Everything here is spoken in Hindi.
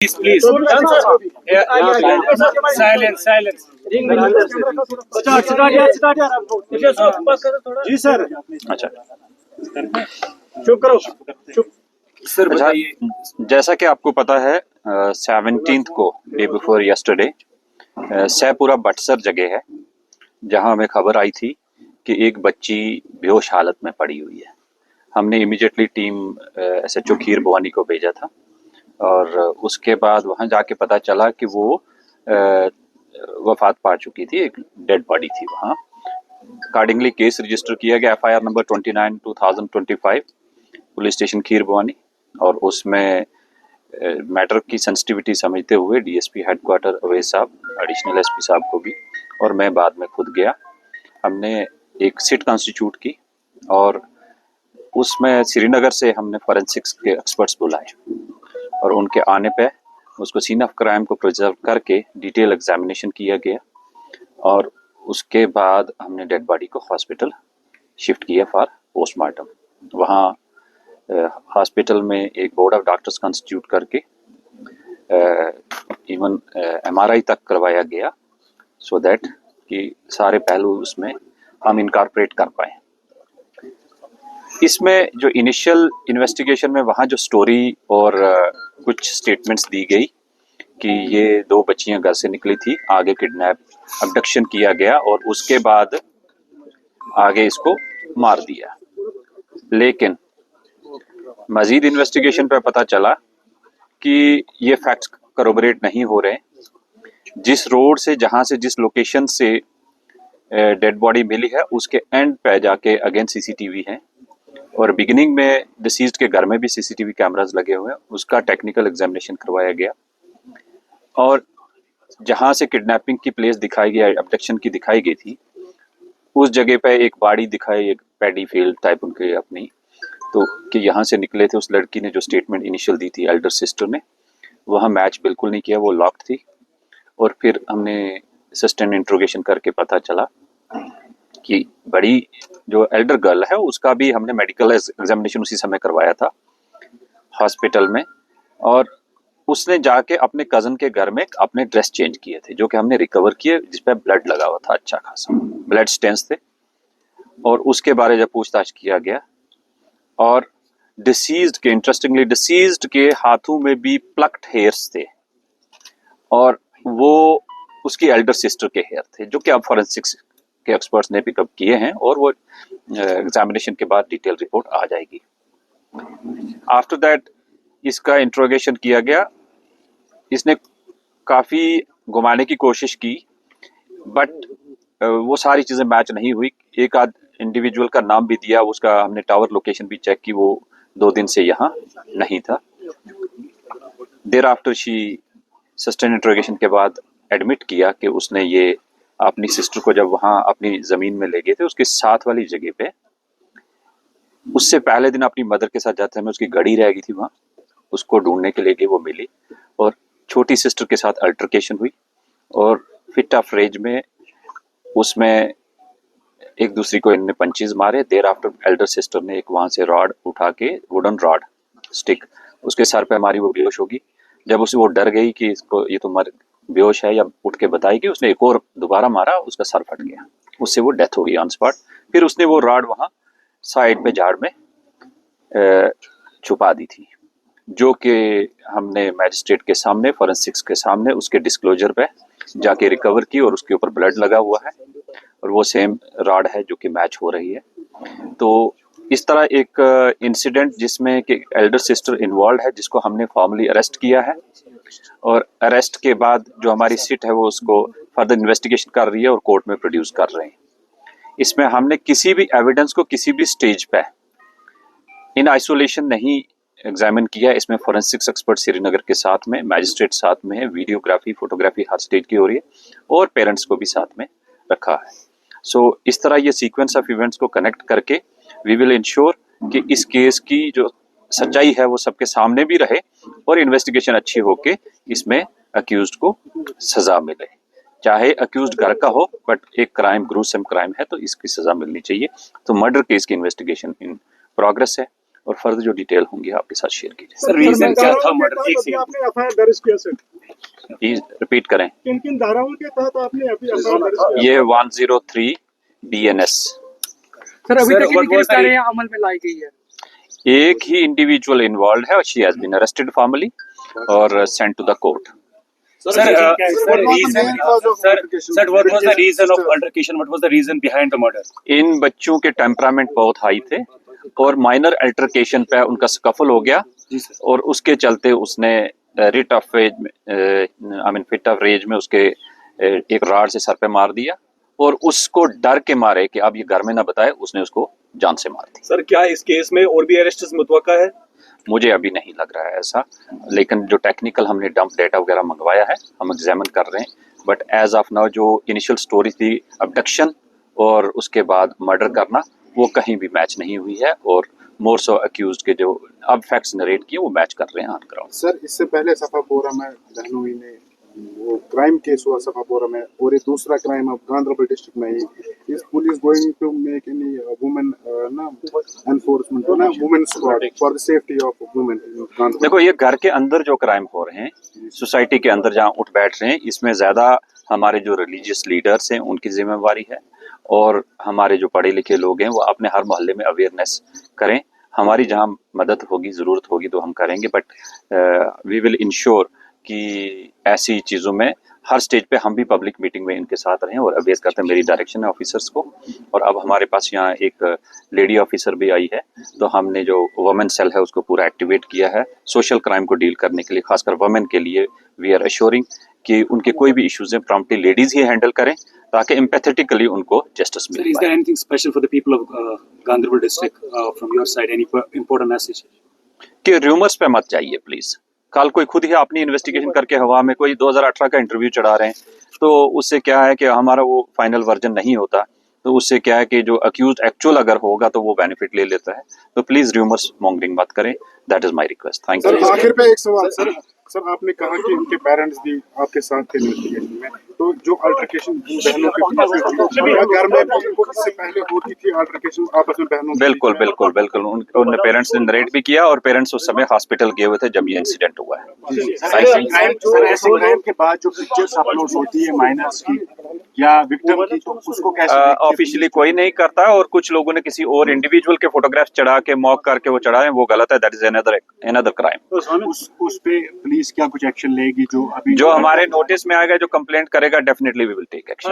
Please. Silence. Ji sir. अच्छा चुप करो। सर अच्छा, बताइए। जैसा कि आपको पता है 17th को डे बिफोर यस्टरडे सैपुरा बटसर जगह है जहां हमें खबर आई थी कि एक बच्ची बेहोश हालत में पड़ी हुई है। हमने इमीडिएटली टीम एसएचओ खीर भवानी को भेजा था और उसके बाद वहां जाके पता चला कि वो वफात पा चुकी थी, एक डेड बॉडी थी वहां। अकॉर्डिंगली केस रजिस्टर किया गया एफआईआर नंबर 29/2025 पुलिस स्टेशन खीर भवानी, और उसमें मैटर की सेंसिटिविटी समझते हुए डीएसपी हेडक्वार्टर अवैध साहब, एडिशनल एसपी साहब को भी और मैं बाद में खुद गया। हमने एक सिट कॉन्स्टिट्यूट की और उसमें श्रीनगर से हमने फॉरेंसिक्स के एक्सपर्ट्स बुलाए और उनके आने पे उसको सीन ऑफ क्राइम को प्रिजर्व करके डिटेल एग्जामिनेशन किया गया और उसके बाद हमने डेड बॉडी को हॉस्पिटल शिफ्ट किया फॉर पोस्टमार्टम। वहाँ हॉस्पिटल में एक बोर्ड ऑफ डॉक्टर्स कॉन्स्टिट्यूट करके इवन एमआरआई तक करवाया गया सो दैट कि सारे पहलू उसमें हम इनकॉर्पोरेट कर पाए। इसमें जो इनिशियल इन्वेस्टिगेशन में वहाँ जो स्टोरी और कुछ स्टेटमेंट्स दी गई कि ये दो बच्चियां घर से निकली थी, आगे किडनैप अबडक्शन किया गया और उसके बाद आगे इसको मार दिया, लेकिन मजीद इन्वेस्टिगेशन पे पता चला कि ये फैक्ट्स करोबरेट नहीं हो रहे। जिस रोड से, जहां से, जिस लोकेशन से डेड बॉडी मिली है उसके एंड पे जाके अगेन सीसीटीवी है और बिगिनिंग में डिसीज्ड के घर में भी सीसीटीवी कैमरास लगे हुए हैं, उसका टेक्निकल एग्जामिनेशन करवाया गया और जहां से किडनैपिंग की प्लेस दिखाई गई, अबडक्शन की दिखाई गई थी, उस जगह पे एक बाड़ी दिखाई, एक पैडी फील्ड टाइप उनके अपनी, तो कि यहाँ से निकले थे। उस लड़की ने जो स्टेटमेंट इनिशियल दी थी एल्डर सिस्टर ने, वह मैच बिल्कुल नहीं किया, वो लॉक्ड थी। और फिर हमने सस्टेन इंट्रोगेशन करके पता चला कि बड़ी जो एल्डर गर्ल है उसका भी हमने मेडिकल एग्जामिनेशन उसी समय करवाया था हॉस्पिटल में, और उसने जाके अपने कजन के घर में अपने ड्रेस चेंज किए थे जो कि हमने रिकवर किए, जिसपे ब्लड लगा हुआ था, अच्छा खासा ब्लड स्टेन्स थे। और उसके बारे जब पूछताछ किया गया और डिसीज्ड के, इंटरेस्टिंगली डिसीज्ड के हाथों में भी प्लक्ड हेयर्स थे और वो उसकी एल्डर सिस्टर के हेयर थे जो कि अब फॉरेंसिक्स के एक्सपर्ट्स ने पिकअप किए हैं और वो एग्जामिनेशन के बाद डिटेल रिपोर्ट आ जाएगी। आफ्टर दैट इसका इंट्रोगेशन किया गया। इसने काफ़ी घुमाने की कोशिश की बट वो सारी चीज़ें मैच नहीं हुई। एक आध इंडिविजुअल का नाम भी दिया, उसका हमने टावर लोकेशन भी चेक की, वो 2 दिन से यहाँ नहीं था। There after she sustain interrogation के बाद एडमिट किया कि उसने ये अपनी सिस्टर को जब वहाँ अपनी ज़मीन में ले गए थे उसके साथ वाली जगह पे, उससे पहले दिन अपनी मदर के साथ जाते समय उसकी गाड़ी रह गई थी वहाँ, उसको ढूंढने के लिए गए, वो मिली और छोटी सिस्टर के साथ अल्टरकेशन हुई और फिट ऑफ रेज में उसमें एक दूसरी को इनने पंचेस मारे। देर आफ्टर एल्डर सिस्टर ने एक वहाँ से रॉड उठा के, वुडन रॉड स्टिक, उसके सर पे हमारी, वो बेहोश होगी। जब उसे वो डर गई कि इसको ये तो मर बेहोश है या उठ के बताएगी, उसने एक और दोबारा मारा, उसका सर फट गया, उससे वो डेथ हो गई ऑन स्पॉट। फिर उसने वो रॉड वहाँ साइड पे झाड़ में छुपा दी थी जो कि हमने मैजिस्ट्रेट के सामने, फॉरेंसिक्स के सामने उसके डिस्क्लोजर पे जाके रिकवर की और उसके ऊपर ब्लड लगा हुआ है और वो सेम रॉड है जो कि मैच हो रही है। तो इस तरह एक इंसिडेंट जिसमें कि एल्डर सिस्टर इन्वॉल्व है, जिसको हमने फॉर्मली अरेस्ट किया है और अरेस्ट के बाद जो हमारी सिट है वो उसको फर्दर इन्वेस्टिगेशन कर रही है और कोर्ट में प्रोड्यूस कर रहे हैं। इसमें हमने किसी भी एविडेंस को किसी भी स्टेज पे इन आइसोलेशन नहीं एग्जामिन किया। इसमें फोरेंसिक्स एक्सपर्ट श्रीनगर के साथ में, मैजिस्ट्रेट साथ में है, वीडियोग्राफी, फोटोग्राफी हर स्टेज की हो रही है और पेरेंट्स को भी साथ में रखा है। सो इस तरह ये सीक्वेंस ऑफ इवेंट्स को कनेक्ट करके वी विल इंश्योर कि इस केस की जो सच्चाई है वो सबके सामने भी रहे और इन्वेस्टिगेशन अच्छी होके इसमें अक्यूज्ड को सजा मिले। चाहे अक्यूज्ड घर का हो बट एक क्राइम, ग्रूसम क्राइम है तो इसकी सजा मिलनी चाहिए। तो मर्डर केस की इन्वेस्टिगेशन इन प्रोग्रेस है और फर्दर जो डिटेल होंगी आपके साथ शेयर की सर रीजन क्या था मर्डर? एक सेकंड, आपने एफआईआर दर्ज किया सर, जाए। रिपीट करें। किन किन धाराओं के तहत आपने अभी एफआईआर दर्ज किया? ये 103 BNS। सर अभी Sir, तक what कितनी was the गिरफ्तारियां अमल में लाई गई है? एक ही इंडिविजुअल इन्वॉल्व है और she has been arrested formally और sent to the court. Sir, what was the reason of altercation? What was the reason behind the murder? इन बच्चों के टेम्परामेंट बहुत हाई थे और माइनर अल्टरकेशन पे उनका स्कफल हो गया जी सर। और उसके चलते उसने रिट ऑफ फिट ऑफ रेज में उसके एक राड से सर पे मार दिया और उसको डर के मारे कि अब ये घर में ना बताए, उसने उसको जान से मार दी। सर क्या इस केस में और भी अरेस्ट मुतवक्का है? मुझे अभी नहीं लग रहा है ऐसा, लेकिन जो टेक्निकल हमने डंप डेटा वगैरह मंगवाया है हम एग्जामिन कर रहे हैं, बट एज ऑफ नाउ जो इनिशियल स्टोरी थी अबडक्शन और उसके बाद मर्डर करना, वो कहीं भी मैच नहीं हुई है और मोर सो अक्यूज्ड के जो अब फैक्ट्स नरेट किए वो मैच कर रहे हैं ऑन ग्राउंड। सर इससे पहले सफापोरा में बहनोई ने वो क्राइम केस हुआ सफापोरा में, और एक दूसरा क्राइम अब गांधरबल डिस्ट्रिक्ट में ही। इस police going to make any women ना एनफोर्समेंट ना women squad for the safety of women in Ganderbal? देखो, ये घर के अंदर जो क्राइम हो रहे हैं, सोसाइटी के अंदर जहाँ उठ बैठ रहे हैं, इसमें ज्यादा हमारे जो रिलीजियस लीडर्स हैं उनकी जिम्मेवारी है और हमारे जो पढ़े लिखे लोग हैं वो अपने हर मोहल्ले में अवेयरनेस करें। हमारी जहाँ मदद होगी, ज़रूरत होगी तो हम करेंगे, बट वी विल इंश्योर कि ऐसी चीज़ों में हर स्टेज पे हम भी पब्लिक मीटिंग में इनके साथ रहें और अवेयर करते हैं। मेरी डायरेक्शन है ऑफिसर्स को, और अब हमारे पास यहाँ एक लेडी ऑफिसर भी आई है, तो हमने जो वुमेन सेल है उसको पूरा एक्टिवेट किया है सोशल क्राइम को डील करने के लिए, खासकर वुमेन के लिए। वी आर अश्योरिंग कि उनके कोई भी इश्यूज हैं प्रॉम्प्टली लेडीज ही हैंडल करें ताकि एम्पैथेटिकली उनको justice Sir, mill is there पाए। anything special for the people of Gandharbal district from your side? Any important message? कि रूमर्स पे मत जाइए प्लीज। कल कोई खुद ही अपनी इन्वेस्टिगेशन करके हवा में कोई 2018 का इंटरव्यू चढ़ा रहे हैं, तो उससे क्या है कि हमारा वो फाइनल वर्जन नहीं होता, तो उससे क्या है कि जो अक्यूज एक्चुअल अगर होगा तो वो बेनिफिट ले लेता है। तो प्लीज रूमर्स मॉन्गरिंग मत करें, that is my request. Thank sir you. आखिर पे एक सवाल सर आपने कहा कि उनके पेरेंट्स भी आपके साथ थे इन्वेस्टिगेशन में, तो जो अल्टरकेशन बहनों के बीच में घर में उनको इससे पहले होती थी अल्टरकेशन आपस में बहनों के बिल्कुल बीच में? बिल्कुल बिल्कुल, उनने पेरेंट्स ने नरेट भी किया और पेरेंट्स उस समय हॉस्पिटल गए हुए थे जब ये इंसिडेंट हुआ है। ऐसे क्राइम के बाद जो पिक्चर्स अपलोड होती है माइनर्स की या विक्टिम की, तो उसको कैसे ऑफिशियली कोई नहीं करता, और कुछ लोगों ने किसी और इंडिविजुअल के फोटोग्राफ चढ़ा के मॉक करके वो चढ़ाए, वो गलत है। That is another crime. उस पे पुलिस क्या कुछ एक्शन लेगी? जो अभी जो हमारे नोटिस में आएगा, जो कंप्लेंट करेगा, definitely we will take action.